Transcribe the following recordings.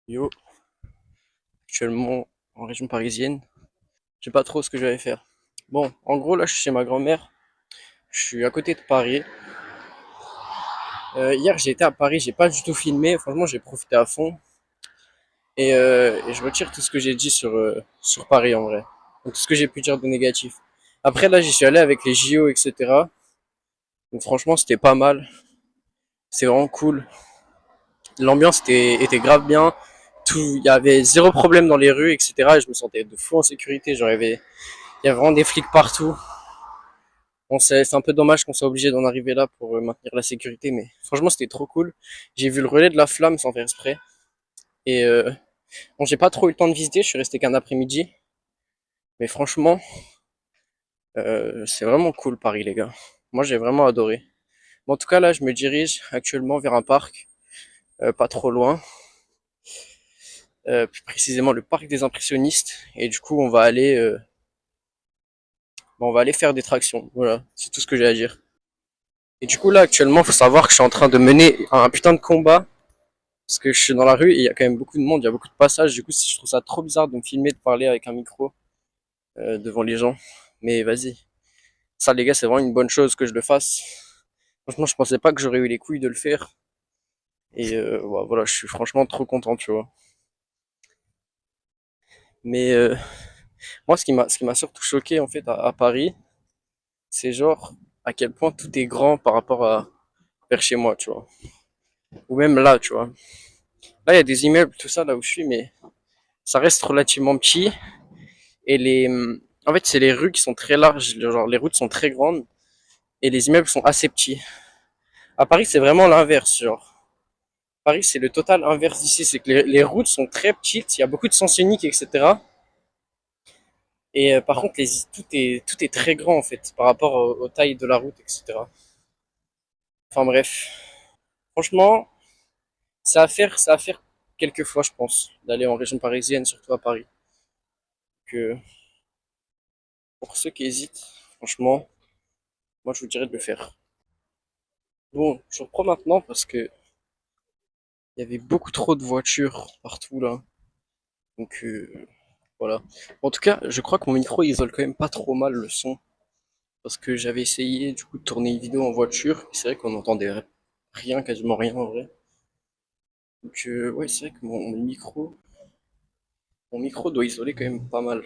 Yo, actuellement en région parisienne. Je sais pas trop ce que je vais faire. Bon, en gros, là, je suis chez ma grand-mère. Je suis à côté de Paris. Hier, j'ai été à Paris, j'ai pas du tout filmé. Franchement, j'ai profité à fond. Et je retire tout ce que j'ai dit sur Paris en vrai. Donc, tout ce que j'ai pu dire de négatif. Après, là, j'y suis allé avec les JO, etc. Donc, franchement, c'était pas mal. C'est vraiment cool. L'ambiance était grave bien. Tout, il y avait zéro problème dans les rues, etc. Et je me sentais de fou en sécurité. Il y avait vraiment des flics partout. Bon, c'est un peu dommage qu'on soit obligé d'en arriver là pour maintenir la sécurité, mais franchement, c'était trop cool. J'ai vu le relais de la flamme sans faire exprès. Et bon, j'ai pas trop eu le temps de visiter, je suis resté qu'un après-midi. Mais franchement, c'est vraiment cool Paris, les gars. Moi, j'ai vraiment adoré. Bon, en tout cas, là, je me dirige actuellement vers un parc, pas trop loin. Plus précisément le parc des impressionnistes. Et du coup, on va aller faire des tractions. Voilà, c'est tout ce que j'ai à dire. Et du coup, là, actuellement, faut savoir que je suis en train de mener un putain de combat. Parce que je suis dans la rue et il y a quand même beaucoup de monde, il y a beaucoup de passages. Du coup, je trouve ça trop bizarre de me filmer, de parler avec un micro devant les gens. Mais vas-y. Ça, les gars, c'est vraiment une bonne chose que je le fasse. Franchement, je pensais pas que j'aurais eu les couilles de le faire. Et ouais, voilà, je suis franchement trop content, tu vois. Mais moi, ce qui m'a surtout choqué, en fait, à Paris, c'est genre à quel point tout est grand par rapport à vers chez moi, tu vois. Ou même là, tu vois. Là, il y a des immeubles, tout ça, là où je suis, mais ça reste relativement petit. Et en fait, c'est les rues qui sont très larges, genre les routes sont très grandes et les immeubles sont assez petits. À Paris, c'est vraiment l'inverse, genre. Paris, c'est le total inverse d'ici, c'est que les routes sont très petites, il y a beaucoup de sens uniques, etc. Et par contre, tout est très grand en fait par rapport aux tailles de la route, etc. Enfin bref, franchement, c'est à faire quelques fois, je pense, d'aller en région parisienne, surtout à Paris. Que pour ceux qui hésitent, franchement, moi je vous dirais de le faire. Bon, je reprends maintenant parce que il y avait beaucoup trop de voitures partout là. Donc voilà. En tout cas, je crois que mon micro isole quand même pas trop mal le son. Parce que j'avais essayé du coup de tourner une vidéo en voiture. Et c'est vrai qu'on entendait rien, quasiment rien en vrai. Donc ouais, c'est vrai que mon micro doit isoler quand même pas mal.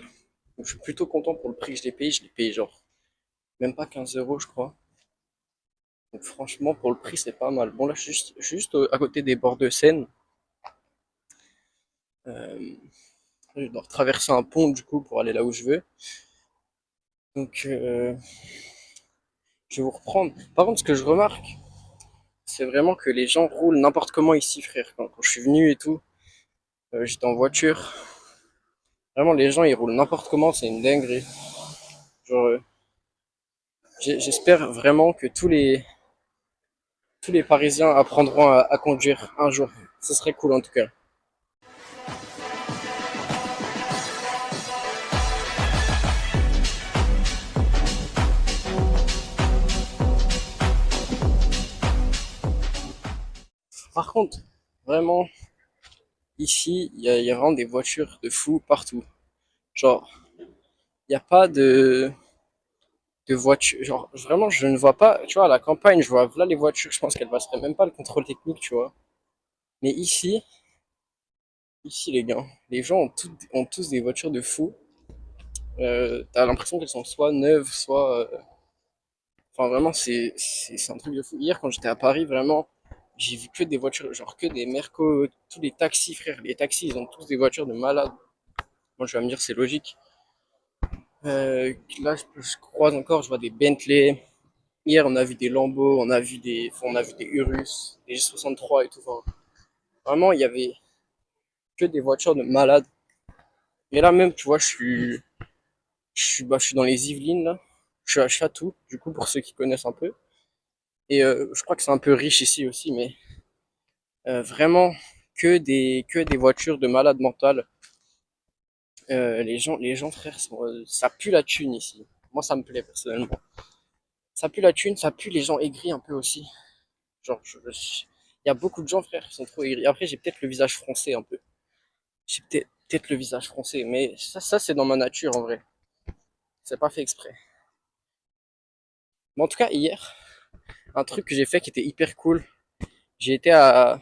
Donc je suis plutôt content pour le prix que je l'ai payé. Je l'ai payé genre même pas 15 euros je crois. Donc franchement pour le prix c'est pas mal. Bon là juste à côté des bords de Seine. Euh, je dois traverser un pont du coup pour aller là où je veux. Donc je vais vous reprendre. Par contre, ce que je remarque, c'est vraiment que les gens roulent n'importe comment ici, frère. Quand je suis venu et tout, j'étais en voiture. Vraiment, les gens, ils roulent n'importe comment, c'est une dinguerie. Genre, j'espère vraiment que tous les Parisiens apprendront à conduire un jour. Ce serait cool en tout cas. Par contre, vraiment, ici, il y a vraiment des voitures de fous partout. Genre, il n'y a pas de voitures. Genre, vraiment, je ne vois pas, tu vois, à la campagne, je vois là les voitures, je pense qu'elles passeraient même pas le contrôle technique, tu vois. Mais ici les gars, les gens ont tous des voitures de fou. T'as l'impression qu'elles sont soit neuves, enfin vraiment c'est un truc de fou. Hier quand j'étais à Paris, vraiment, j'ai vu que des voitures, genre que des Merco, tous les taxis frère, les taxis ils ont tous des voitures de malades. Moi je vais me dire c'est logique. Là je croise encore, je vois des Bentley. Hier on a vu des Lambo, on a vu des Urus, des G63 et tout. Enfin, vraiment il y avait que des voitures de malades. Et là même tu vois je suis dans les Yvelines là. Je suis à Chatou, du coup pour ceux qui connaissent un peu. Et je crois que c'est un peu riche ici aussi, mais vraiment que des voitures de malades mentales. Les gens frère, ça pue la thune ici. Moi ça me plaît personnellement. Ça pue la thune, ça pue les gens aigris un peu aussi. Genre, il y a beaucoup de gens frère qui sont trop aigris. Après j'ai peut-être le visage français un peu. J'ai peut-être le visage froncé, mais ça c'est dans ma nature en vrai. C'est pas fait exprès. Mais en tout cas, hier, un truc que j'ai fait qui était hyper cool. J'ai été à,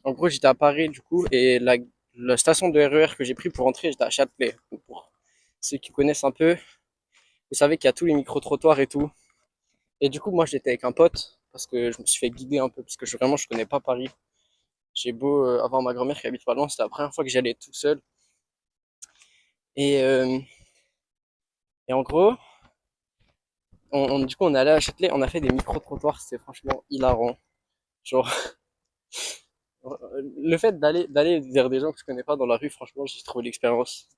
en gros, j'étais à Paris du coup, et la station de RER que j'ai pris pour rentrer, j'étais à Châtelet. Donc, pour ceux qui connaissent un peu, vous savez qu'il y a tous les micro-trottoirs et tout. Et du coup, moi, j'étais avec un pote parce que je me suis fait guider un peu parce que vraiment, je connais pas Paris. J'ai beau avoir ma grand-mère qui habite pas loin, c'était la première fois que j'y allais tout seul. Et, euh, et en gros, du coup, on est allé à Châtelet, on a fait des micro-trottoirs, c'était franchement hilarant. Genre, le fait d'aller vers des gens que je connais pas dans la rue, franchement, j'ai trouvé l'expérience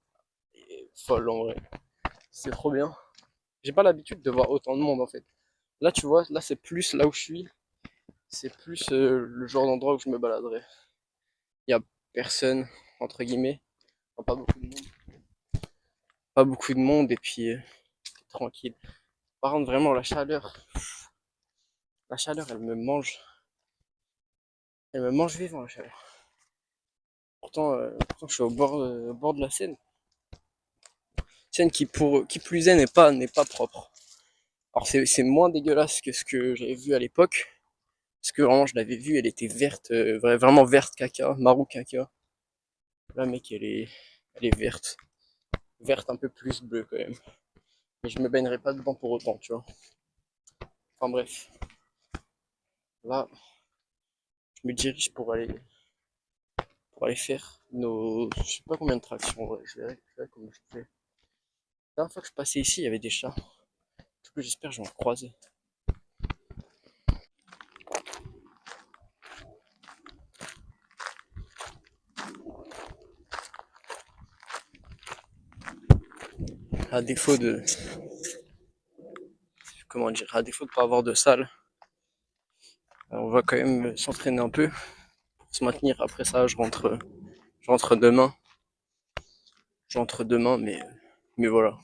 folle en vrai. C'est trop bien. J'ai pas l'habitude de voir autant de monde en fait. Là, tu vois, là c'est plus là où je suis, c'est plus le genre d'endroit où je me baladerais. Il y a personne entre guillemets, enfin, pas beaucoup de monde et puis tranquille. Par contre, vraiment la chaleur, elle me mange vivant la chaleur. Pourtant, je suis au bord de la Seine. Seine qui plus est n'est pas propre. Alors c'est moins dégueulasse que ce que j'avais vu à l'époque, parce que vraiment je l'avais vue, elle était verte, vraiment verte caca, marron caca. Là mec, elle est verte, verte un peu plus bleue quand même. Mais je me baignerai pas dedans pour autant, tu vois. Enfin bref, là je me dirige pour aller faire je sais pas combien de tractions, ouais, je verrai comment je fais. La dernière fois que je passais ici, il y avait des chats. Du coup j'espère que je vais en croiser. À défaut de, comment dire, à défaut de pas avoir de salle, on va quand même s'entraîner un peu pour se maintenir. Après ça, je rentre demain, mais voilà.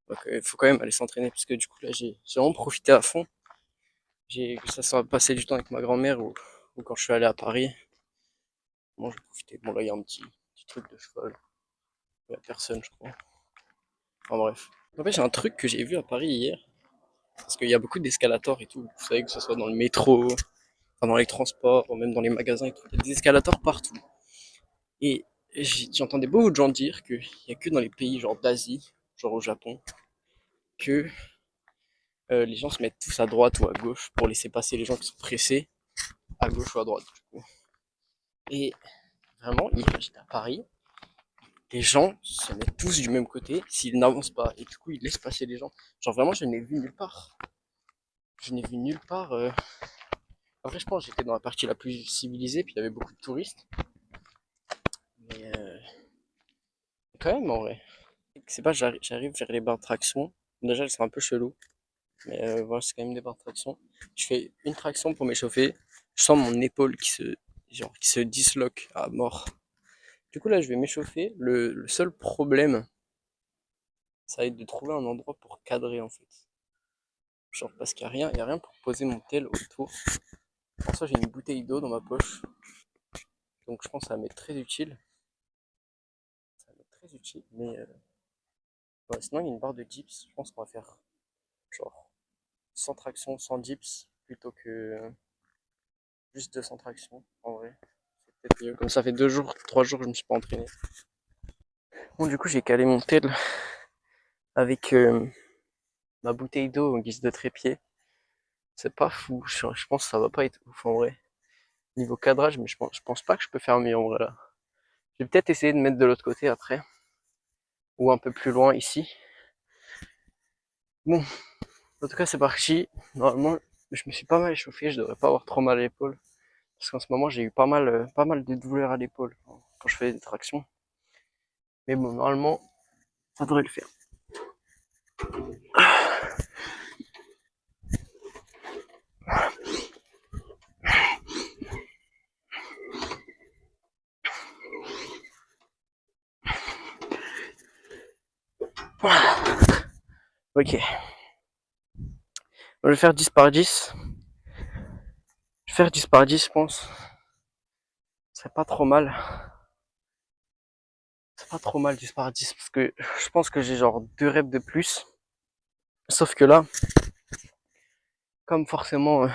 Donc, il faut quand même aller s'entraîner parce que du coup là, j'ai vraiment profité à fond. Que ça soit passé du temps avec ma grand-mère ou quand je suis allé à Paris. Moi, j'ai profité. Bon, là, il y a un petit truc de cheval. Il y a personne, je crois. Enfin, bref. En fait, j'ai un truc que j'ai vu à Paris hier. Parce qu'il y a beaucoup d'escalators et tout. Vous savez, que ce soit dans le métro, enfin, dans les transports, ou même dans les magasins et tout. Il y a des escalators partout. Et j'entendais beaucoup de gens dire qu'il n'y a que dans les pays genre d'Asie, genre au Japon, que les gens se mettent tous à droite ou à gauche pour laisser passer les gens qui sont pressés, à gauche ou à droite, du coup. Et vraiment, hier, j'étais à Paris, les gens se mettent tous du même côté s'ils n'avancent pas. Et du coup, ils laissent passer les gens. Genre vraiment, je n'ai vu nulle part. Je n'ai vu nulle part. Après, je pense que j'étais dans la partie la plus civilisée, puis il y avait beaucoup de touristes. Mais quand même, en vrai. C'est pas, j'arrive vers les barres de traction. Déjà, elles sont un peu chelou. Mais voilà, c'est quand même des barres de traction. Je fais une traction pour m'échauffer. Je sens mon épaule qui se disloque à mort. Du coup, là, je vais m'échauffer. Le seul problème, ça va être de trouver un endroit pour cadrer, en fait. Genre, parce qu'il y a rien pour poser mon tel autour. En soi, j'ai une bouteille d'eau dans ma poche. Donc, je pense que ça va m'être très utile. Ça va m'être très utile. Mais ouais, sinon, il y a une barre de dips. Je pense qu'on va faire genre sans traction, sans dips, plutôt que juste 200 tractions, en vrai. C'est peut-être mieux. Comme ça fait 2 jours, 3 jours que je me suis pas entraîné. Bon, du coup, j'ai calé mon tel avec ma bouteille d'eau en guise de trépied. C'est pas fou. Je pense que ça va pas être ouf, en vrai. Niveau cadrage, mais je pense pas que je peux faire mieux, en vrai, là. Je vais peut-être essayer de mettre de l'autre côté après. Ou un peu plus loin ici. Bon, en tout cas, c'est parti. Normalement, je me suis pas mal échauffé. Je devrais pas avoir trop mal à l'épaule. Parce qu'en ce moment, j'ai eu pas mal de douleurs à l'épaule quand je fais des tractions. Mais bon, normalement, ça devrait le faire. Ok. Je vais faire 10 par 10. Je vais faire 10 par 10, je pense. Ce serait pas trop mal. c'est pas trop mal 10 par 10 parce que je pense que j'ai genre 2 reps de plus. Sauf que là, comme forcément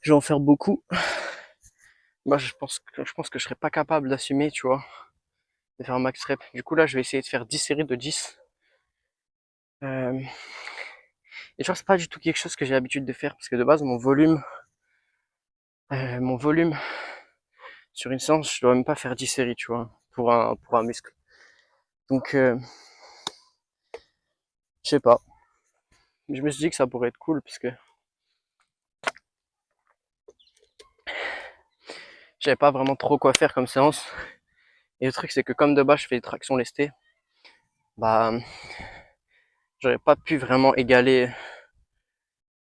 je vais en faire beaucoup, bah je pense que je serais pas capable d'assumer, tu vois, de faire un max rep. Du coup là, je vais essayer de faire 10 séries de 10. Euh, et tu vois, c'est pas du tout quelque chose que j'ai l'habitude de faire parce que de base mon volume sur une séance, je dois même pas faire 10 séries, tu vois, pour un muscle. Donc je sais pas. Je me suis dit que ça pourrait être cool parce que j'avais pas vraiment trop quoi faire comme séance. Et le truc c'est que comme de base je fais des tractions lestées, bah j'aurais pas pu vraiment égaler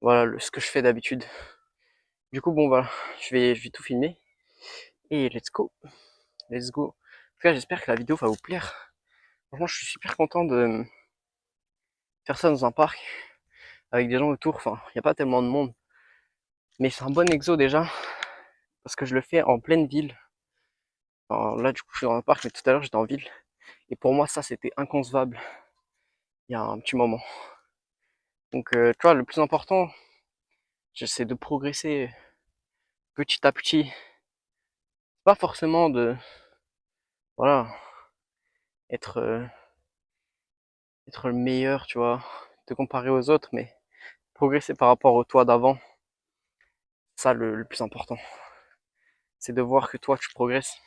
voilà ce que je fais d'habitude. Du coup bon voilà, je vais tout filmer et let's go. Let's go. En tout cas, j'espère que la vidéo va vous plaire. Franchement, je suis super content de faire ça dans un parc avec des gens autour. Enfin, il n'y a pas tellement de monde. Mais c'est un bon exo déjà parce que je le fais en pleine ville. Alors là, du coup, je suis dans un parc, mais tout à l'heure, j'étais en ville. Et pour moi, ça, c'était inconcevable il y a un petit moment. Donc, tu vois, le plus important, j'essaie de progresser petit à petit. Pas forcément de, voilà, être, être le meilleur, tu vois, te comparer aux autres, mais progresser par rapport au toi d'avant. Ça, le plus important. C'est de voir que toi, tu progresses.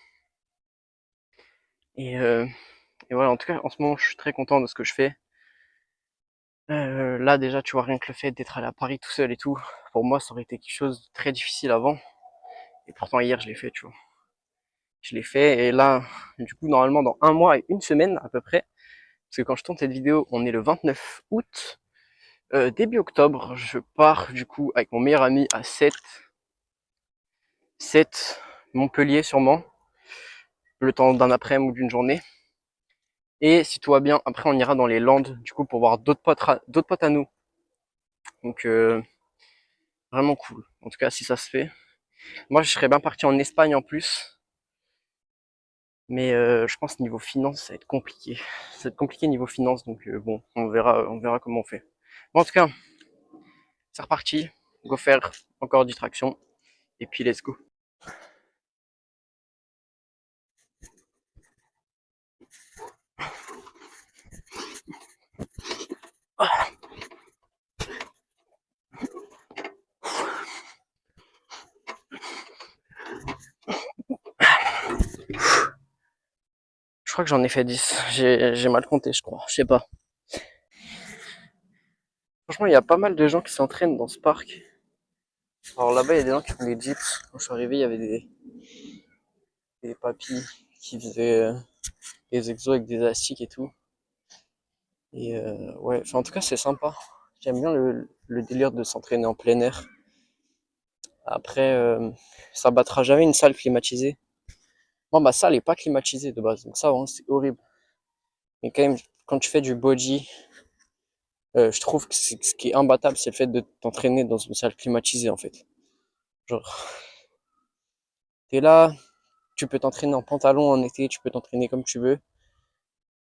Et, euh, et voilà, en tout cas, en ce moment, je suis très content de ce que je fais. Là, déjà, tu vois, rien que le fait d'être allé à Paris tout seul et tout, pour moi, ça aurait été quelque chose de très difficile avant. Et pourtant, hier, je l'ai fait, tu vois. Je l'ai fait, et là, du coup, normalement, dans un mois et une semaine, à peu près, parce que quand je tourne cette vidéo, on est le 29 août, début octobre, je pars, du coup, avec mon meilleur ami à 7 Montpellier, sûrement, le temps d'un après-midi ou d'une journée. Et si tout va bien, après, on ira dans les Landes, du coup, pour voir d'autres potes à nous. Donc, vraiment cool. En tout cas, si ça se fait. Moi, je serais bien parti en Espagne en plus. Mais je pense niveau finance, ça va être compliqué. Ça va être compliqué niveau finance, donc bon, on verra comment on fait. Bon, en tout cas, c'est reparti. Go faire encore distraction. Et puis let's go. Je crois que j'en ai fait 10. J'ai mal compté, je crois. Je sais pas. Franchement, il y a pas mal de gens qui s'entraînent dans ce parc. Alors là-bas, il y a des gens qui font des dips. Quand je suis arrivé, il y avait des papis qui faisaient des exos avec des élastiques et tout. Et ouais, enfin, en tout cas, c'est sympa. J'aime bien le délire de s'entraîner en plein air. Après, ça battra jamais une salle climatisée. Moi, ma salle est pas climatisée de base, donc ça, vraiment, c'est horrible. Mais quand même, quand tu fais du body, je trouve que ce qui est imbattable, c'est le fait de t'entraîner dans une salle climatisée, en fait. Genre, t'es là, tu peux t'entraîner en pantalon en été, tu peux t'entraîner comme tu veux,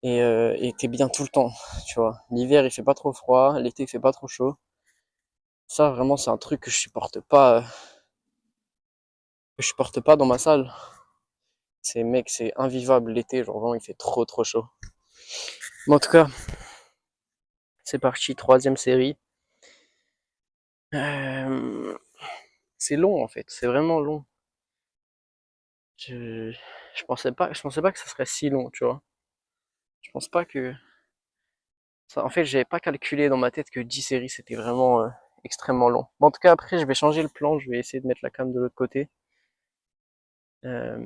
et t'es bien tout le temps, tu vois. L'hiver, il fait pas trop froid, l'été, il fait pas trop chaud. Ça, vraiment, c'est un truc que je supporte pas dans ma salle. C'est, mec, c'est invivable l'été, genre vraiment, il fait trop, trop chaud. Mais en tout cas, c'est parti, troisième série. Euh, c'est long, en fait, c'est vraiment long. Je, je pensais pas que ça serait si long, tu vois. Je pense pas que ça, en fait, j'avais pas calculé dans ma tête que 10 séries c'était vraiment extrêmement long. Bon, en tout cas, après, je vais changer le plan, je vais essayer de mettre la cam de l'autre côté. Euh,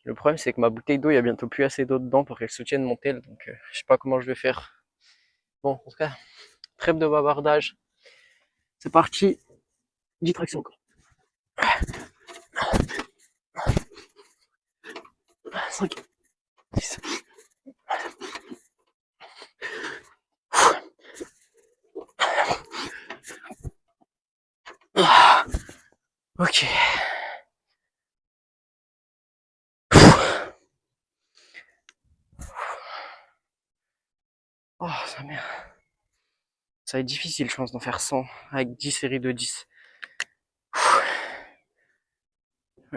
le problème, c'est que ma bouteille d'eau, il y a bientôt plus assez d'eau dedans pour qu'elle soutienne mon tel, donc je sais pas comment je vais faire. Bon, en tout cas, trêve de bavardage. C'est parti, 10 tractions encore. 5, 6. Ok. Oh, sa mère. Ça va être difficile, je pense, d'en faire 100 avec 10 séries de 10.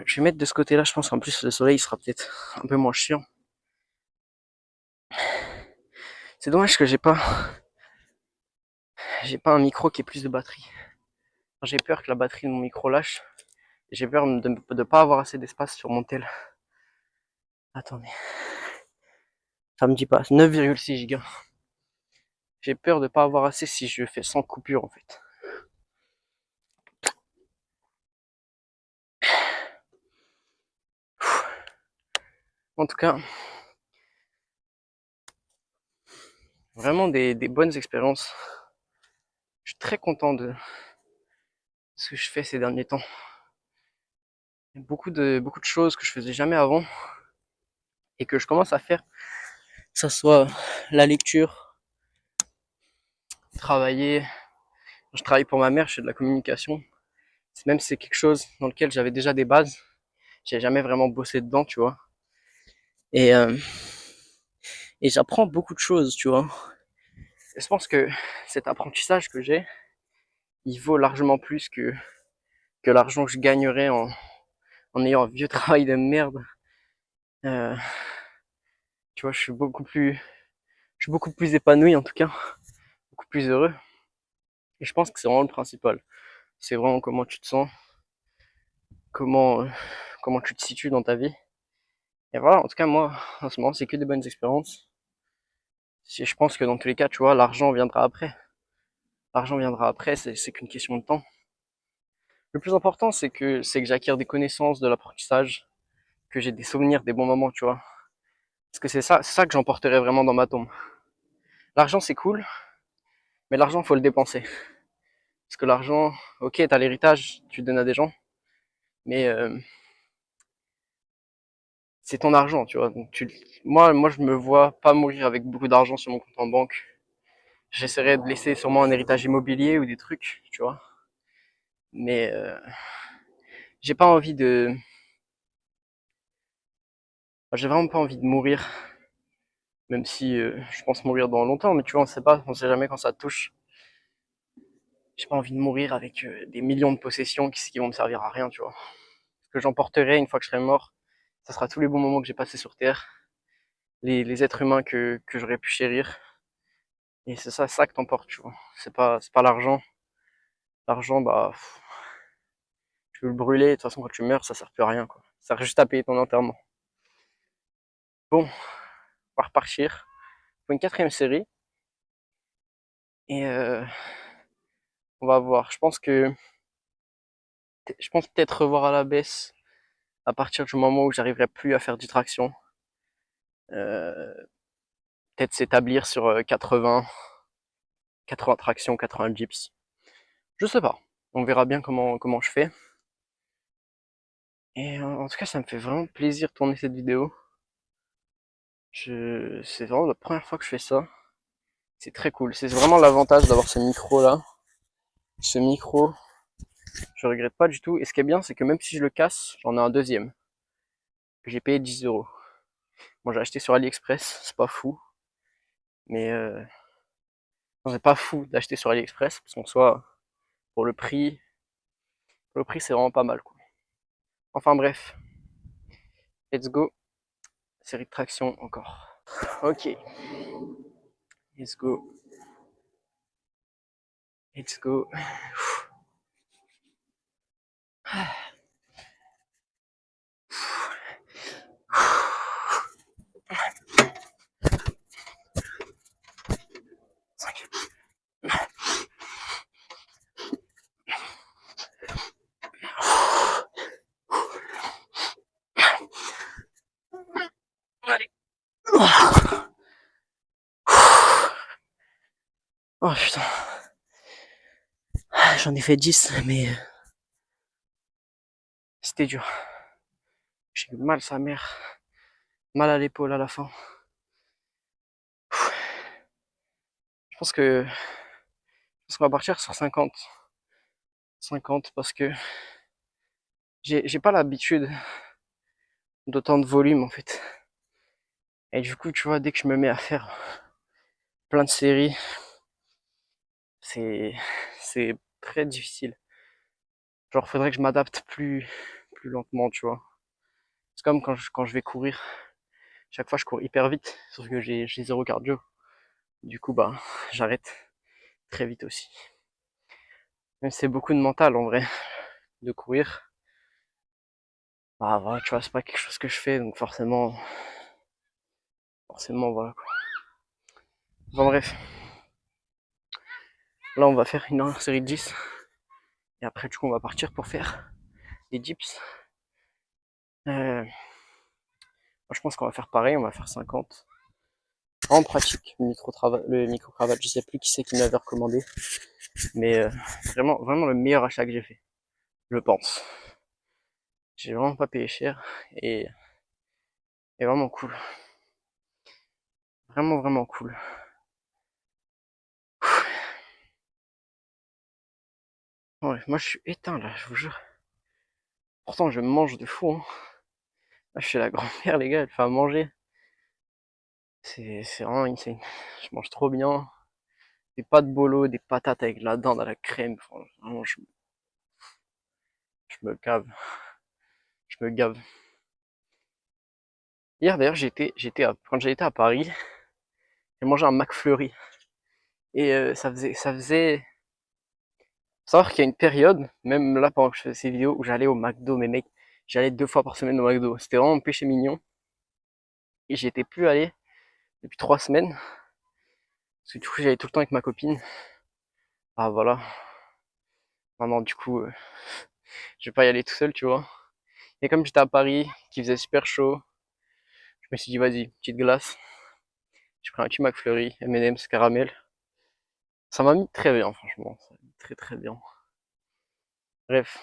Je vais mettre de ce côté-là, je pense qu'en plus le soleil sera peut-être un peu moins chiant. C'est dommage que j'ai pas un micro qui ait plus de batterie. J'ai peur que la batterie de mon micro lâche. J'ai peur de pas avoir assez d'espace sur mon tel. Attendez. Ça me dit pas. 9,6 Go. J'ai peur de pas avoir assez si je fais sans coupure en fait. En tout cas, vraiment des bonnes expériences. Je suis très content de ce que je fais ces derniers temps. Il y a beaucoup de choses que je faisais jamais avant et que je commence à faire. Que ça soit la lecture, travailler. Je travaille pour ma mère, je fais de la communication. Même si c'est quelque chose dans lequel j'avais déjà des bases, j'ai jamais vraiment bossé dedans, tu vois. Et, euh, et j'apprends beaucoup de choses, tu vois. Et je pense que cet apprentissage que j'ai, il vaut largement plus que l'argent que je gagnerais en ayant un vieux travail de merde. Euh, tu vois, je suis beaucoup plus épanoui en tout cas, beaucoup plus heureux. Et je pense que c'est vraiment le principal. C'est vraiment comment tu te sens, comment, comment tu te situes dans ta vie. Et voilà, en tout cas, moi, en ce moment, c'est que des bonnes expériences. Si je pense que dans tous les cas, tu vois, l'argent viendra après. L'argent viendra après, c'est qu'une question de temps. Le plus important, c'est que j'acquiert des connaissances de l'apprentissage, que j'ai des souvenirs, des bons moments, tu vois. Parce que c'est ça que j'emporterai vraiment dans ma tombe. L'argent, c'est cool, mais l'argent, faut le dépenser. Parce que l'argent, ok, t'as l'héritage, tu le donnes à des gens, mais c'est ton argent, tu vois. Donc moi, je me vois pas mourir avec beaucoup d'argent sur mon compte en banque. J'essaierai de laisser sûrement un héritage immobilier ou des trucs, tu vois. Mais j'ai pas envie de, j'ai vraiment pas envie de mourir, même si je pense mourir dans longtemps, mais tu vois, on sait pas, on sait jamais quand ça te touche. J'ai pas envie de mourir avec des millions de possessions qui vont me servir à rien, tu vois. Ce que j'emporterai une fois que je serai mort, ça sera tous les bons moments que j'ai passés sur Terre, les êtres humains que j'aurais pu chérir. Et c'est ça que t'emportes, tu vois. C'est pas l'argent. L'argent, bah, tu veux le brûler, de toute façon, quand tu meurs, ça sert plus à rien, quoi. Ça sert juste à payer ton enterrement. Bon, on va repartir pour une quatrième série. Et on va voir. Je pense peut-être revoir à la baisse à partir du moment où j'arriverai plus à faire du traction. Euh, Peut-être s'établir sur 80 tractions, 80 dips. Je sais pas. On verra bien comment je fais. Et en tout cas, ça me fait vraiment plaisir de tourner cette vidéo. C'est vraiment la première fois que je fais ça. C'est très cool. C'est vraiment l'avantage d'avoir ce micro là. Ce micro, je regrette pas du tout. Et ce qui est bien, c'est que même si je le casse, j'en ai un deuxième. Que j'ai payé 10 €. Bon, j'ai acheté sur AliExpress, c'est pas fou. Mais non, c'est pas fou d'acheter sur AliExpress, parce qu'en soit, pour le prix c'est vraiment pas mal, quoi. Enfin bref, let's go. Série de traction encore. Ok, let's go. Let's go. Allez. Oh putain. J'en ai fait 10, mais c'était dur. J'ai eu mal sa mère. Mal à l'épaule à la fin. Je pense qu'on va partir sur 50. 50 parce que j'ai pas l'habitude d'autant de volume en fait. Et du coup, tu vois, dès que je me mets à faire plein de séries. C'est, c'est très difficile. Genre, faudrait que je m'adapte plus lentement, tu vois. C'est comme quand je vais courir. Chaque fois, je cours hyper vite, sauf que j'ai zéro cardio. Du coup, bah, j'arrête très vite aussi. Même si c'est beaucoup de mental, en vrai, de courir. Bah, voilà, tu vois, c'est pas quelque chose que je fais, donc forcément, voilà, quoi. Enfin, bref. Là, on va faire une série de 10. Et après, du coup, on va partir pour faire des dips. Je pense qu'on va faire pareil, on va faire 50. En pratique, le micro-cravate, je sais plus qui c'est qui m'avait recommandé. Mais vraiment le meilleur achat que j'ai fait, je pense. J'ai vraiment pas payé cher et vraiment cool. Vraiment cool. Ouais, moi je suis éteint là, je vous jure. Pourtant je mange de fou, hein. Là je suis la grand-mère les gars, elle fait à manger. C'est vraiment insane. Je mange trop bien. Des pâtes bolo, des patates avec de la dinde à la crème. Enfin, vraiment je me gave. Je me gave. Hier d'ailleurs quand j'ai été à Paris, j'ai mangé un McFlurry. Et ça faisait savoir qu'il y a une période, même là pendant que je faisais ces vidéos, où j'allais au McDo, mais mec, j'allais 2 fois par semaine au McDo. C'était vraiment un péché mignon. Et j'y étais plus allé depuis 3 semaines. Parce que du coup j'allais tout le temps avec ma copine. Ah voilà. Maintenant du coup, je vais pas y aller tout seul, tu vois. Et comme j'étais à Paris, qu'il faisait super chaud, je me suis dit vas-y, petite glace. J'ai pris un petit McFlurry, M&M's caramel. Ça m'a mis très bien, franchement. Ça m'a mis très bien. Bref.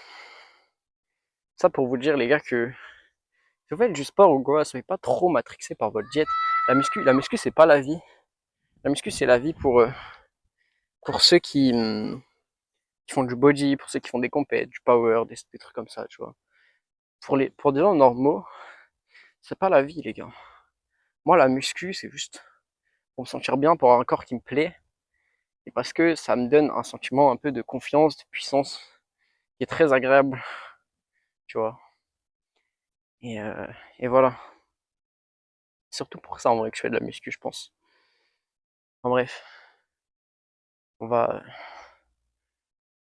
Ça pour vous dire les gars que si vous faites du sport ou quoi, soyez pas trop matrixé par votre diète. La muscu c'est pas la vie. La muscu c'est la vie pour ceux qui font du body, pour ceux qui font des compètes, du power, des trucs comme ça, tu vois. Pour des gens normaux, c'est pas la vie les gars. Moi la muscu c'est juste pour me sentir bien, pour avoir un corps qui me plaît, et parce que ça me donne un sentiment un peu de confiance, de puissance, qui est très agréable, tu vois. Et, euh, et voilà. Surtout pour ça en vrai que je fais de la muscu, je pense. En bref, on va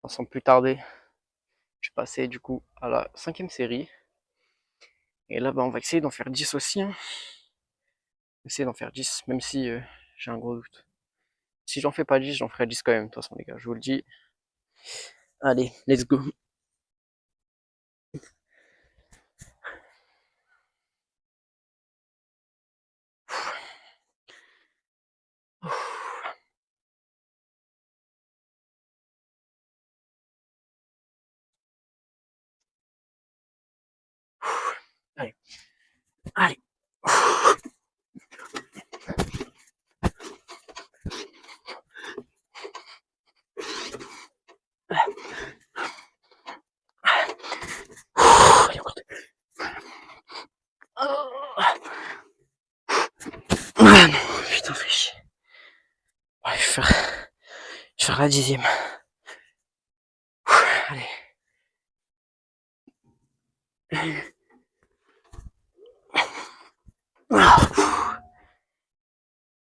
sans plus tarder. Je suis passé du coup à la 5e série. Et là, bah, on va essayer d'en faire 10 aussi, hein. Essayer d'en faire 10, même si j'ai un gros doute. Si j'en fais pas 10, j'en ferai 10 quand même, de toute façon, les gars, je vous le dis. Allez, let's go. Allez, allez. Allez, encore deux. Ah non, putain, fais chier. Ouais, je vais faire la 10e. Allez.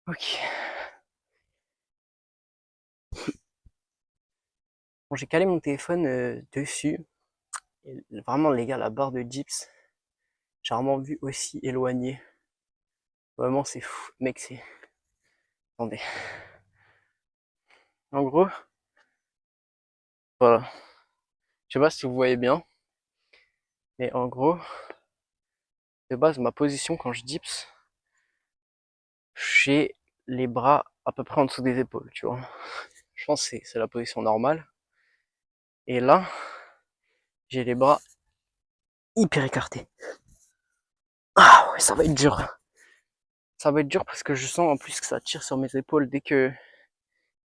Ok. Bon, j'ai calé mon téléphone dessus. Et vraiment, les gars, la barre de dips, j'ai rarement vu aussi éloigné. Vraiment, c'est fou. Mec, c'est... Attendez. En gros, voilà. Je sais pas si vous voyez bien, mais en gros, de base, ma position quand je dips, j'ai les bras à peu près en dessous des épaules, tu vois. Je pense que c'est la position normale. Et là, j'ai les bras hyper écartés. Ah ouais, ça va être dur. Ça va être dur parce que je sens en plus que ça tire sur mes épaules dès que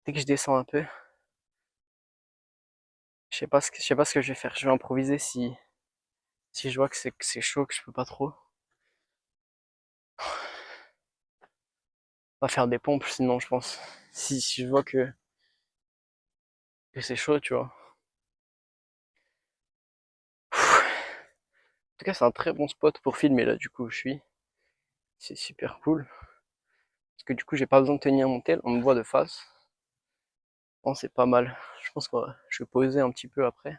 je descends un peu. Je sais pas ce que je vais faire. Je vais improviser si je vois que c'est chaud, que je peux pas trop. On va faire des pompes sinon, je pense. Si je vois que c'est chaud, tu vois. En tout cas, c'est un très bon spot pour filmer là, du coup, où je suis. C'est super cool. Parce que du coup, j'ai pas besoin de tenir mon tel, on me voit de face. Bon, c'est pas mal. Je pense que je vais poser un petit peu après.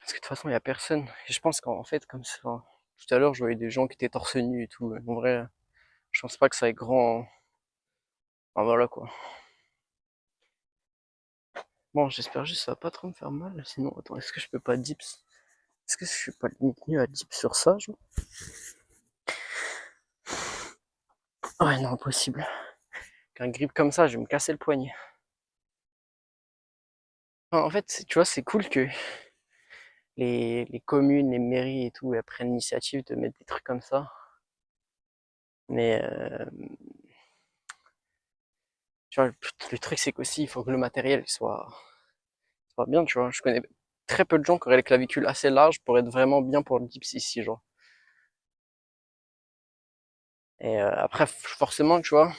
Parce que de toute façon, il y a personne. Et je pense qu'en fait, comme ça, tout à l'heure, je voyais des gens qui étaient torse nu et tout. En vrai, je pense pas que ça ait grand. Enfin, voilà quoi. Bon, j'espère juste que ça va pas trop me faire mal. Sinon, attends, est-ce que je peux pas dips? Est-ce que je suis pas limite mieux à dips sur ça, genre? Ouais, non, impossible. Qu'un grip comme ça, je vais me casser le poignet. Enfin, en fait, tu vois, c'est cool que les communes, les mairies et tout, elles prennent l'initiative de mettre des trucs comme ça. Mais tu vois, le truc c'est qu'aussi il faut que le matériel soit bien, tu vois. Je connais très peu de gens qui auraient les clavicules assez larges pour être vraiment bien pour le dips ici, genre. Et après, forcément, tu vois,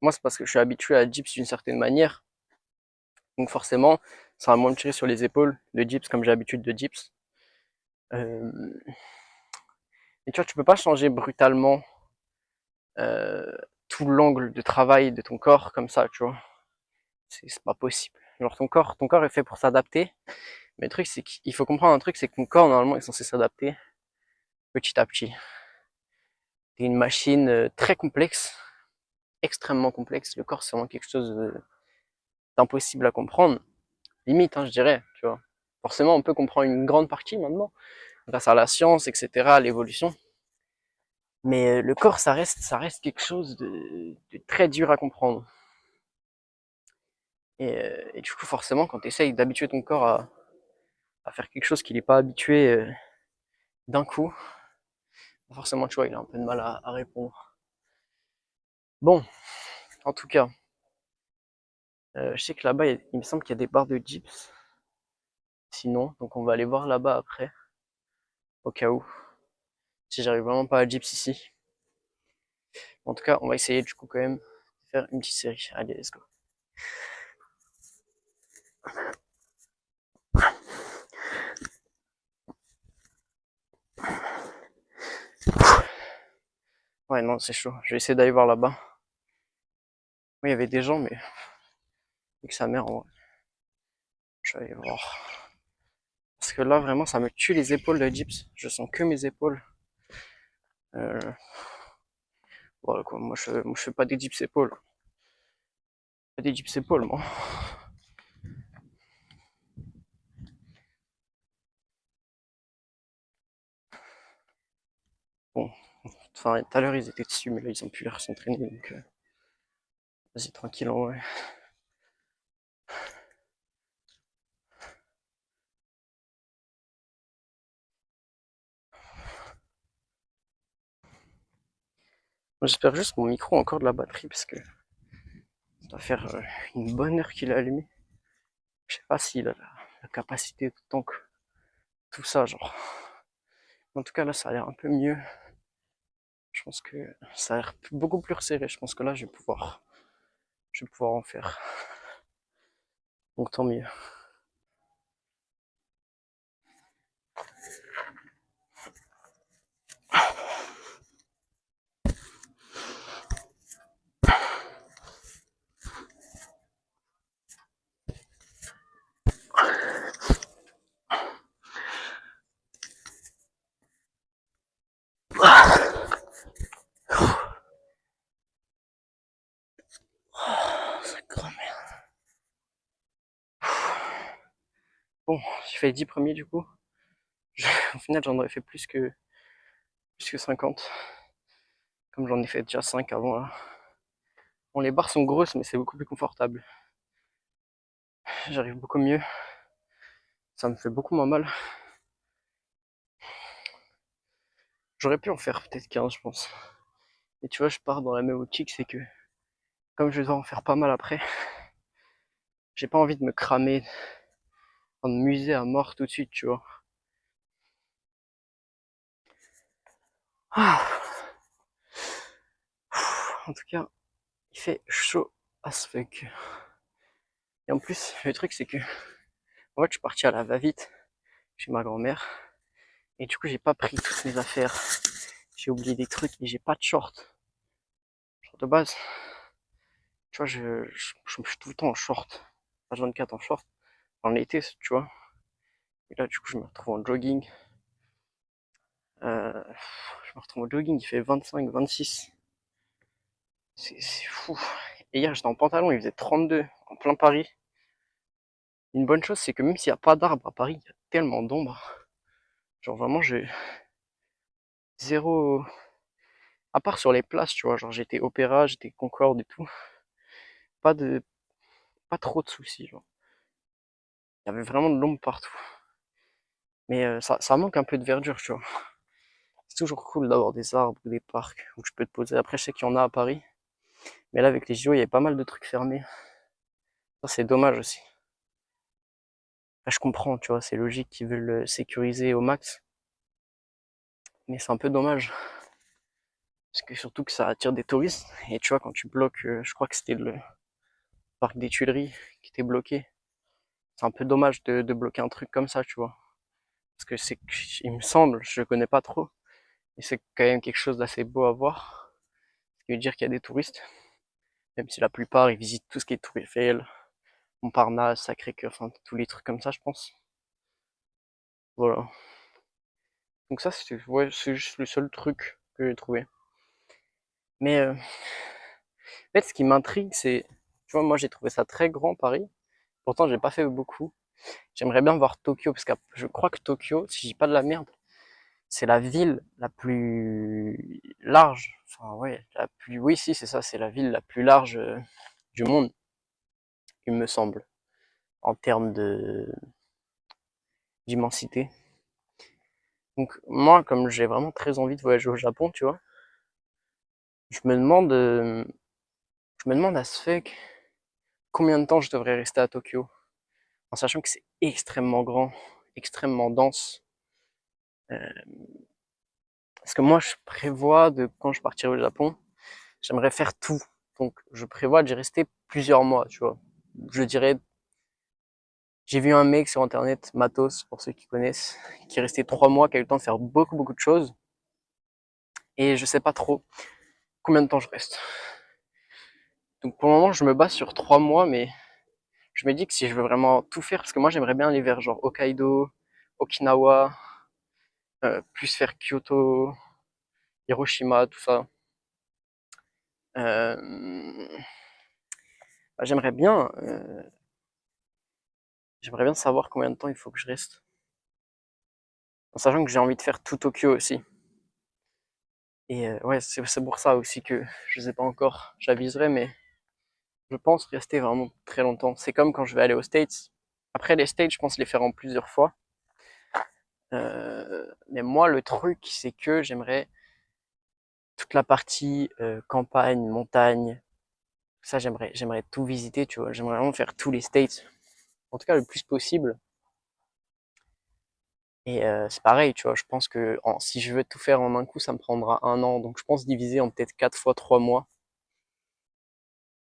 moi c'est parce que je suis habitué à dips d'une certaine manière. Donc forcément, ça va moins me tirer sur les épaules de dips comme j'ai l'habitude de dips. Euh, et tu vois, tu peux pas changer brutalement euh, tout l'angle de travail de ton corps comme ça, tu vois. C'est pas possible. Genre ton corps est fait pour s'adapter. Mais le truc, c'est qu'il faut comprendre un truc, c'est que ton corps, normalement, est censé s'adapter petit à petit. C'est une machine très complexe, extrêmement complexe. Le corps, c'est vraiment quelque chose d'impossible à comprendre. Limite, hein, je dirais, tu vois. Forcément, on peut comprendre une grande partie maintenant, grâce à la science, etc., à l'évolution. Mais le corps, ça reste quelque chose de très dur à comprendre. Et du coup, forcément, quand tu essayes d'habituer ton corps à faire quelque chose qu'il n'est pas habitué d'un coup, forcément, tu vois, il a un peu de mal à répondre. Bon, en tout cas, je sais que là-bas, il me semble qu'il y a des barres de dips. Sinon, donc on va aller voir là-bas après, au cas où, si j'arrive vraiment pas à dips ici. En tout cas, on va essayer du coup quand même de faire une petite série. Allez, let's go. Ouais, non, c'est chaud. Je vais essayer d'aller voir là-bas. Oui, il y avait des gens, mais avec sa mère, en vrai. Je vais aller voir. Parce que là, vraiment, ça me tue les épaules de dips. Je sens que mes épaules. Euh, voilà quoi, moi, je fais pas des dips épaules. Pas des dips épaules, moi. Bon, enfin, tout à l'heure, ils étaient dessus, mais là, ils ont pu s'entraîner, donc vas-y, tranquille, en vrai. J'espère juste que mon micro a encore de la batterie, parce que ça doit faire une bonne heure qu'il est allumé. Je sais pas s'il a la capacité autant que tout ça, genre. En tout cas, là, ça a l'air un peu mieux. Je pense que ça a l'air beaucoup plus resserré. Je pense que là, je vais pouvoir en faire. Donc, tant mieux. Bon, j'ai fait les 10 premiers du coup. Au final, j'en aurais fait plus que 50. Comme j'en ai fait déjà 5 avant là. Bon, les barres sont grosses, mais c'est beaucoup plus confortable. J'arrive beaucoup mieux. Ça me fait beaucoup moins mal. J'aurais pu en faire peut-être 15, je pense. Et tu vois, je pars dans la même optique, c'est que comme je dois en faire pas mal après, j'ai pas envie de me cramer, de m'user à mort tout de suite, tu vois. Ah, En tout cas, il fait chaud as fuck. Et en plus, le truc c'est que, en fait, je suis parti à la va-vite chez ma grand-mère. Et du coup, j'ai pas pris toutes mes affaires. J'ai oublié des trucs et j'ai pas de short. Genre de base, tu vois, je suis tout le temps en short. H24 en short. En été, tu vois. Et là, du coup, je me retrouve en jogging. Je me retrouve en jogging, il fait 25, 26. C'est fou. Et hier, j'étais en pantalon, il faisait 32, en plein Paris. Une bonne chose, c'est que même s'il n'y a pas d'arbres à Paris, il y a tellement d'ombre. Genre vraiment, j'ai zéro... À part sur les places, tu vois, genre j'étais Opéra, j'étais Concorde et tout. Pas de... Pas trop de soucis, genre. Il y avait vraiment de l'ombre partout. Mais ça manque un peu de verdure, tu vois. C'est toujours cool d'avoir des arbres ou des parcs où tu peux te poser. Après, je sais qu'il y en a à Paris. Mais là, avec les JO, il y a pas mal de trucs fermés. Ça, c'est dommage aussi. Enfin, je comprends, tu vois, c'est logique qu'ils veulent le sécuriser au max. Mais c'est un peu dommage. Parce que surtout que ça attire des touristes. Et tu vois, quand tu bloques, je crois que c'était le parc des Tuileries qui était bloqué. C'est un peu dommage de bloquer un truc comme ça, tu vois. Parce que c'est, il me semble, je connais pas trop. Et c'est quand même quelque chose d'assez beau à voir. Ce qui veut dire qu'il y a des touristes. Même si la plupart, ils visitent tout ce qui est Tour Eiffel, Montparnasse, Sacré-Cœur, enfin, tous les trucs comme ça, je pense. Voilà. Donc ça, ouais, c'est juste le seul truc que j'ai trouvé. Mais en fait, ce qui m'intrigue, c'est, tu vois, moi j'ai trouvé ça très grand Paris. Pourtant, j'ai pas fait beaucoup. J'aimerais bien voir Tokyo parce que je crois que Tokyo, si je dis pas de la merde, c'est la ville la plus large. Enfin ouais, la plus. Oui, si c'est ça, c'est la ville la plus large du monde, il me semble, en termes de d'immensité. Donc moi, comme j'ai vraiment très envie de voyager au Japon, tu vois, je me demande, euh, je me demande à ce fait combien de temps je devrais rester à Tokyo, en sachant que c'est extrêmement grand, extrêmement dense. Euh, Parce que moi, je prévois de, quand je partirai au Japon, j'aimerais faire tout. Donc, je prévois d'y rester plusieurs mois, tu vois. Je dirais, j'ai vu un mec sur internet, Matos, pour ceux qui connaissent, qui est resté 3 mois, qui a eu le temps de faire beaucoup, beaucoup de choses. Et je sais pas trop combien de temps je reste. Donc, pour le moment, je me base sur 3 mois, mais je me dis que si je veux vraiment tout faire, parce que moi, j'aimerais bien aller vers genre Hokkaido, Okinawa, plus faire Kyoto, Hiroshima, tout ça. Euh, bah, j'aimerais bien savoir combien de temps il faut que je reste. En sachant que j'ai envie de faire tout Tokyo aussi. Et ouais, c'est pour ça aussi que je sais pas encore, j'aviserai, mais je pense rester vraiment très longtemps. C'est comme quand je vais aller aux States. Après les States, je pense les faire en plusieurs fois. Mais moi, le truc, c'est que j'aimerais toute la partie campagne, montagne. Ça, j'aimerais tout visiter, tu vois. J'aimerais vraiment faire tous les States. En tout cas, le plus possible. Et c'est pareil, tu vois. Je pense que si je veux tout faire en un coup, ça me prendra un an. Donc, je pense diviser en peut-être 4 fois 3 mois.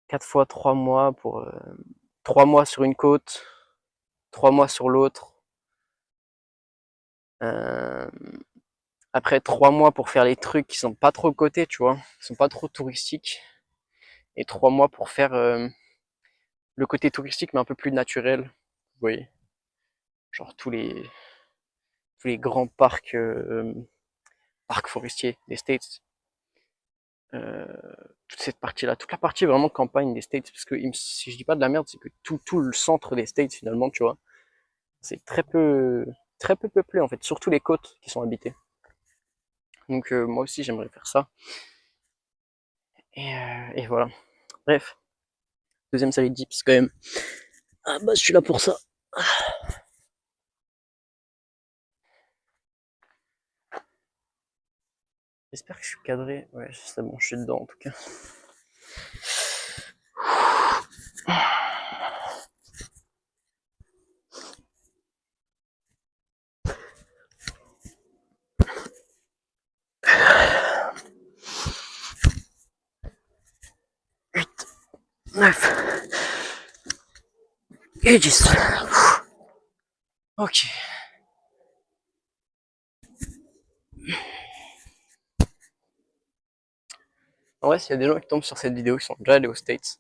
4 fois 3 mois pour 3 mois sur une côte, 3 mois sur l'autre. Euh, Après 3 mois pour faire les trucs qui sont pas trop cotés, tu vois, qui sont pas trop touristiques. Et 3 mois pour faire le côté touristique mais un peu plus naturel. Vous voyez, genre tous les grands parcs forestiers des States. Euh, Toute cette partie-là, toute la partie vraiment campagne des States, parce que si je dis pas de la merde, c'est que tout le centre des States finalement, tu vois, c'est très peu peuplé en fait, surtout les côtes qui sont habitées. Donc moi aussi j'aimerais faire ça. Et voilà. Bref, deuxième série de dips quand même. Ah bah je suis là pour ça. J'espère que je suis cadré. Ouais, c'est bon, je suis dedans en tout cas. Bref. Ages. Ok. En vrai, s'il y a des gens qui tombent sur cette vidéo qui sont déjà allés aux States,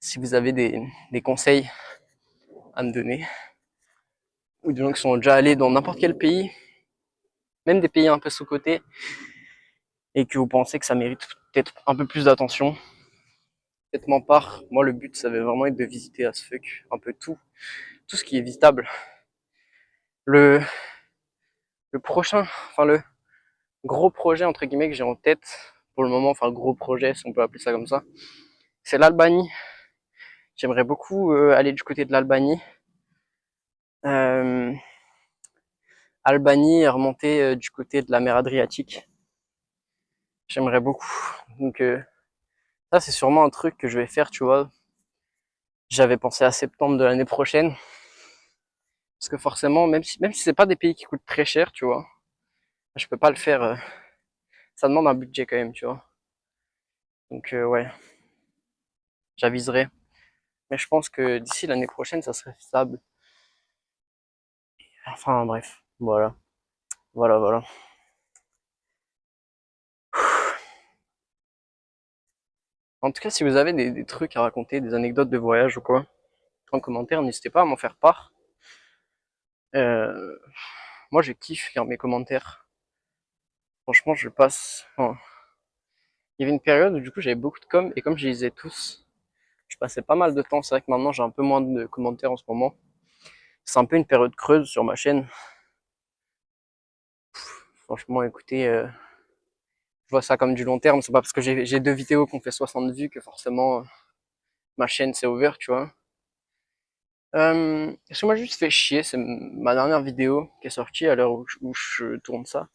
si vous avez des conseils à me donner, ou des gens qui sont déjà allés dans n'importe quel pays, même des pays un peu sous-cotés, et que vous pensez que ça mérite peut-être un peu plus d'attention, peut-être m'en part. Moi, le but, ça va vraiment être de visiter as fuck un peu tout ce qui est visitable. Le, le prochain, enfin le gros projet entre guillemets que j'ai en tête pour le moment, enfin gros projet si on peut appeler ça comme ça, c'est l'Albanie. J'aimerais beaucoup aller du côté de l'Albanie. Euh, Albanie et remonter du côté de la mer Adriatique. J'aimerais beaucoup. Donc ça c'est sûrement un truc que je vais faire, tu vois. J'avais pensé à septembre de l'année prochaine. Parce que forcément, même si c'est pas des pays qui coûtent très cher, tu vois, je peux pas le faire. Ça demande un budget quand même, tu vois. Donc ouais, j'aviserai. Mais je pense que d'ici l'année prochaine, ça serait faisable. Enfin bref, voilà. Voilà, voilà. En tout cas, si vous avez des trucs à raconter, des anecdotes de voyage ou quoi, en commentaire, n'hésitez pas à m'en faire part. Euh, Moi, je kiffe lire mes commentaires. Franchement, je passe. Enfin, il y avait une période où du coup j'avais beaucoup de com et comme je les lisais tous, je passais pas mal de temps. C'est vrai que maintenant j'ai un peu moins de commentaires en ce moment. C'est un peu une période creuse sur ma chaîne. Franchement, écoutez, je vois ça comme du long terme. C'est pas parce que j'ai 2 vidéos qui ont fait 60 vues que forcément ma chaîne s'est ouverte, tu vois. Ce qui m'a juste fait chier, c'est ma dernière vidéo qui est sortie à l'heure où je tourne ça.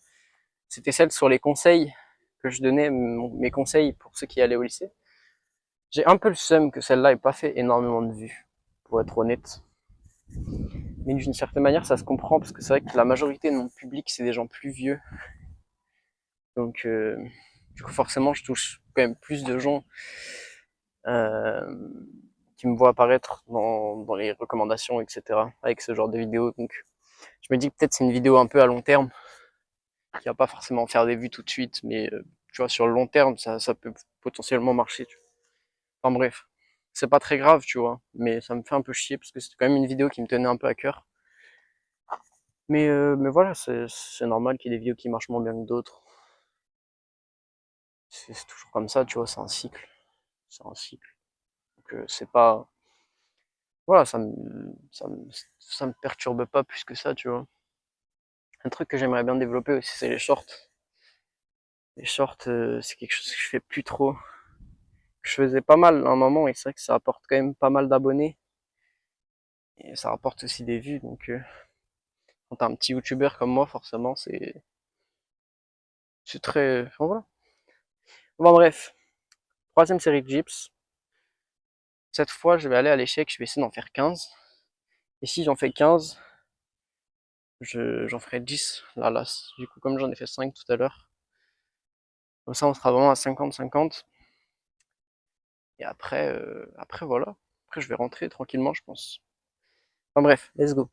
C'était celle sur les conseils que je donnais, mes conseils pour ceux qui allaient au lycée. J'ai un peu le seum que celle-là ait pas fait énormément de vues, pour être honnête. Mais d'une certaine manière, ça se comprend parce que c'est vrai que la majorité de mon public, c'est des gens plus vieux. Donc, du coup, forcément, je touche quand même plus de gens euh, qui me voient apparaître dans les recommandations, etc. avec ce genre de vidéos. Donc, je me dis que peut-être c'est une vidéo un peu à long terme, qui va pas forcément faire des vues tout de suite, mais tu vois, sur le long terme, ça peut potentiellement marcher. Tu vois. Enfin bref, c'est pas très grave, tu vois, mais ça me fait un peu chier parce que c'est quand même une vidéo qui me tenait un peu à cœur. Mais voilà, c'est normal qu'il y ait des vidéos qui marchent moins bien que d'autres. C'est toujours comme ça, tu vois, c'est un cycle. C'est un cycle. Donc c'est pas. Voilà, ça me perturbe pas plus que ça, tu vois. Un truc que j'aimerais bien développer aussi, c'est les shorts. Les shorts, c'est quelque chose que je fais plus trop. Je faisais pas mal à un moment et c'est vrai que ça apporte quand même pas mal d'abonnés. Et ça rapporte aussi des vues, donc quand t'as un petit youtubeur comme moi, forcément, c'est très. Enfin, voilà. Bon, bref. Troisième série de Gyps. Cette fois, je vais aller à l'échec, je vais essayer d'en faire 15. Et si j'en fais 15, j'en ferai 10 là. Du coup, comme j'en ai fait 5 tout à l'heure. Comme ça, on sera vraiment à 50-50. Et après, voilà. Après, je vais rentrer tranquillement, je pense. Enfin bref, let's go.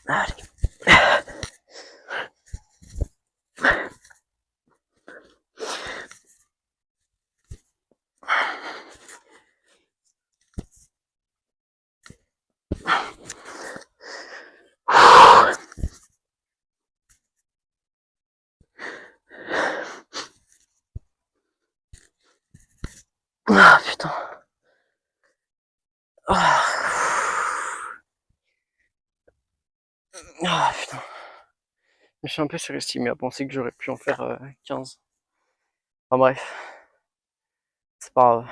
Allez. Ah putain. Ah putain. Je suis un peu surestimé à penser que j'aurais pu en faire 15. Enfin bref, c'est pas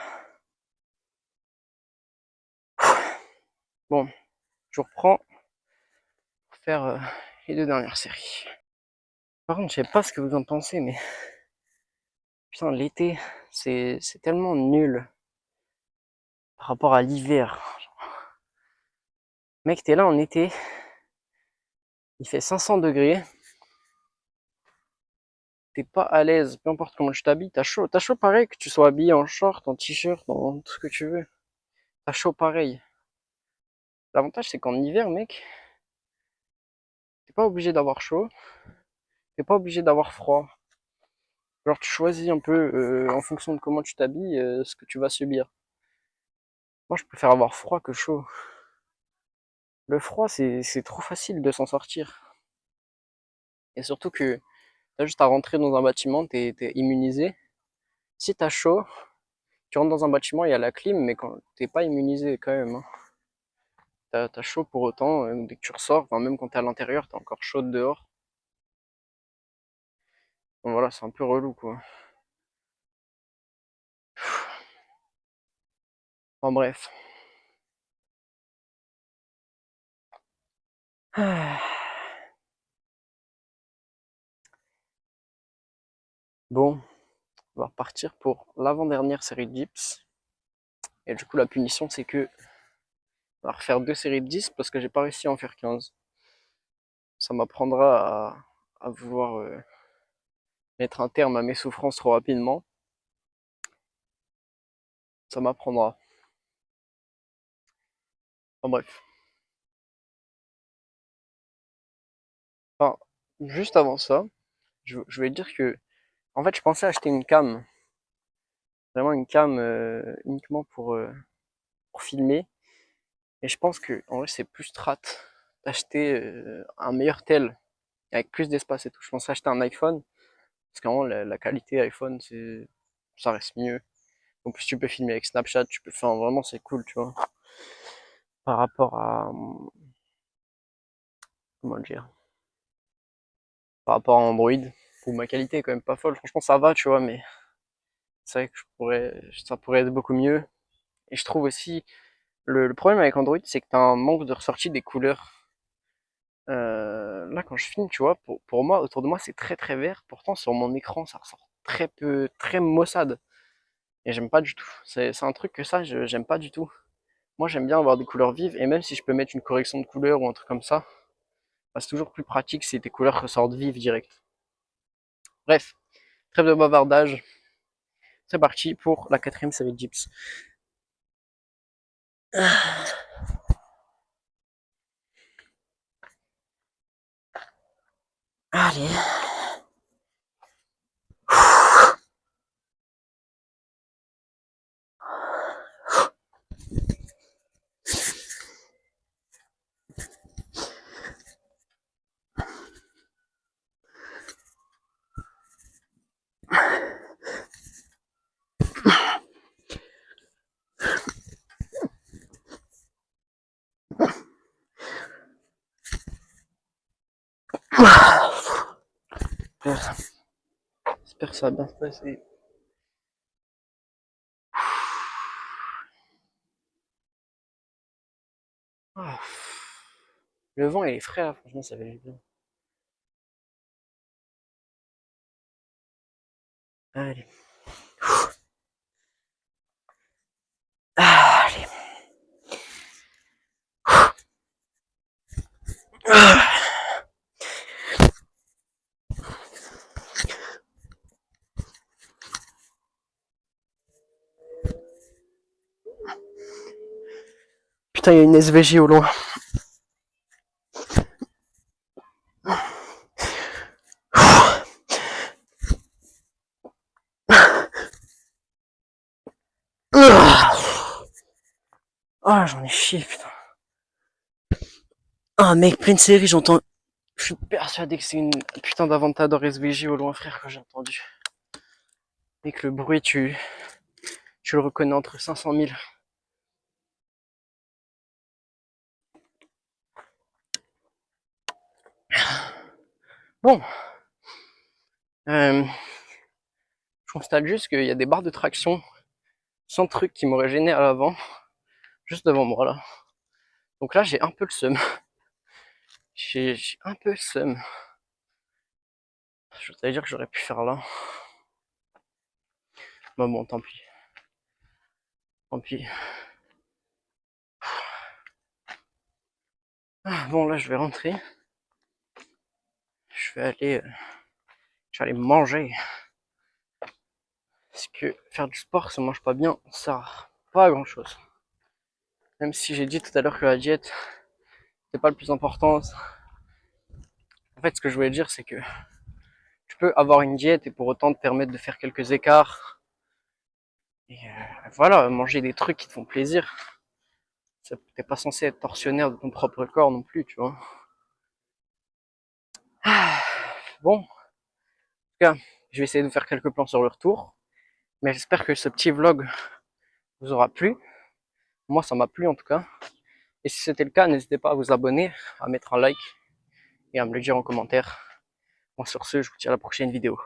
grave. Bon, je reprends pour faire les 2 dernières séries. Par contre, je sais pas ce que vous en pensez, mais putain, l'été, c'est tellement nul par rapport à l'hiver. Mec, t'es là en été, il fait 500 degrés, t'es pas à l'aise, peu importe comment tu t'habilles, t'as chaud pareil que tu sois habillé en short, en t-shirt, en tout ce que tu veux. T'as chaud pareil. L'avantage c'est qu'en hiver, mec, t'es pas obligé d'avoir chaud, t'es pas obligé d'avoir froid. Genre tu choisis un peu en fonction de comment tu t'habilles ce que tu vas subir. Moi je préfère avoir froid que chaud. Le froid c'est trop facile de s'en sortir. Et surtout que t'as juste à rentrer dans un bâtiment, t'es immunisé. Si t'as chaud, tu rentres dans un bâtiment, il y a la clim, mais quand t'es pas immunisé quand même, hein. T'as chaud pour autant, dès que tu ressors, enfin, même quand t'es à l'intérieur, t'es encore chaud dehors. Donc voilà, c'est un peu relou quoi. Enfin bref. Bon, on va repartir pour l'avant-dernière série de dips. Et du coup, la punition, c'est que on va refaire 2 séries de 10 parce que j'ai pas réussi à en faire 15. Ça m'apprendra à vouloir mettre un terme à mes souffrances trop rapidement. Ça m'apprendra. Enfin bref. Enfin, juste avant ça, je vais dire que, en fait, je pensais acheter une cam. Vraiment une cam uniquement pour filmer. Et je pense que, en vrai, c'est plus strat d'acheter un meilleur tel, avec plus d'espace et tout. Je pensais acheter un iPhone, parce qu'en vrai, la qualité iPhone, ça reste mieux. En plus, tu peux filmer avec Snapchat, enfin, vraiment, c'est cool, tu vois. Par rapport à, comment dire, par rapport à Android, où ma qualité est quand même pas folle. Franchement, ça va, tu vois, mais c'est vrai que ça pourrait être beaucoup mieux. Et je trouve aussi, le problème avec Android, c'est que t'as un manque de ressortie des couleurs. Là, quand je filme, tu vois, pour moi, autour de moi, c'est très très vert. Pourtant, sur mon écran, ça ressort très peu, très maussade. Et j'aime pas du tout. C'est un truc que ça, j'aime pas du tout. Moi, j'aime bien avoir des couleurs vives, et même si je peux mettre une correction de couleur ou un truc comme ça, bah, c'est toujours plus pratique si tes couleurs ressortent vives direct. Bref, trêve de bavardage. C'est parti pour la 4e série de Gyps. Allez. J'espère que ça va bien se passer. Ah. Le vent il est frais là, franchement, ça fait du bien. Allez. Allez. Putain, il y a une SVJ au loin. Ah, j'en ai chié, putain. Ah, mec, pleine série, j'entends. Je suis persuadé que c'est une putain d'Aventador SVJ au loin, frère, que j'ai entendu. Mec, le bruit, tu le reconnais entre 500 000. Bon, je constate juste qu'il y a des barres de traction sans truc qui m'aurait gêné à l'avant, juste devant moi là. Donc là, j'ai un peu le seum. J'ai un peu le seum. Je voudrais dire que j'aurais pu faire là. Mais bon, tant pis. Tant pis. Ah, bon, là, je vais rentrer. je vais aller manger. Parce que faire du sport, ça mange pas bien, ça sert pas à grand chose. Même si j'ai dit tout à l'heure que la diète, c'est pas le plus important. En fait, ce que je voulais dire, c'est que tu peux avoir une diète et pour autant te permettre de faire quelques écarts. Et voilà, manger des trucs qui te font plaisir. T'es pas censé être tortionnaire de ton propre corps non plus, tu vois. Bon, en tout cas, je vais essayer de faire quelques plans sur le retour. Mais j'espère que ce petit vlog vous aura plu. Moi, ça m'a plu en tout cas. Et si c'était le cas, n'hésitez pas à vous abonner, à mettre un like et à me le dire en commentaire. Bon, sur ce, je vous dis à la prochaine vidéo.